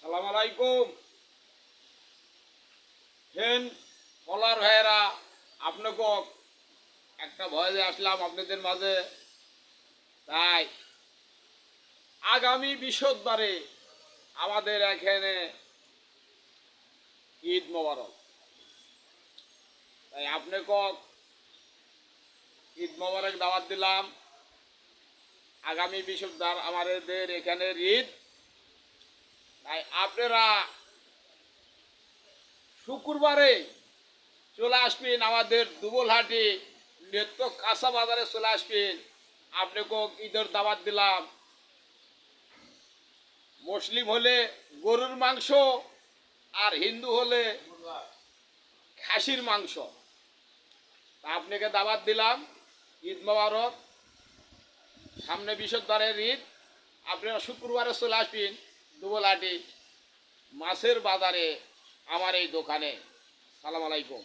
সালাম আলাইকুম। হেন কলার ভাইয়েরা, আপনাকে একটা ভয়ে আসলাম আপনাদের মাঝে। তাই আগামী বৃহস্পতিবারে আমাদের এখানে ঈদ মোবারক। তাই আপনাকে ঈদ মোবারক দাওয়াত দিলাম। আগামী বৃহস্পতিবার আমাদের এখানে ঈদ। তাই আপনারা শুক্রবারে চলে আসবেন আমাদের দুবলহাটি নেত্য কাঁচা বাজারে চলে আসবেন। আপনাকে ঈদের দাওয়াত দিলাম। মুসলিম হলে গরুর মাংস, আর হিন্দু হলে খাসির মাংস। তা আপনাকে দাওয়াত দিলাম। ঈদ মোবারক। সামনে বৃহস্পতিবারের ঈদ। আপনারা শুক্রবারে চলে আসবেন দুবলহাটি মাছের বাজারে আমার এই দোকানে। সালাম আলাইকুম।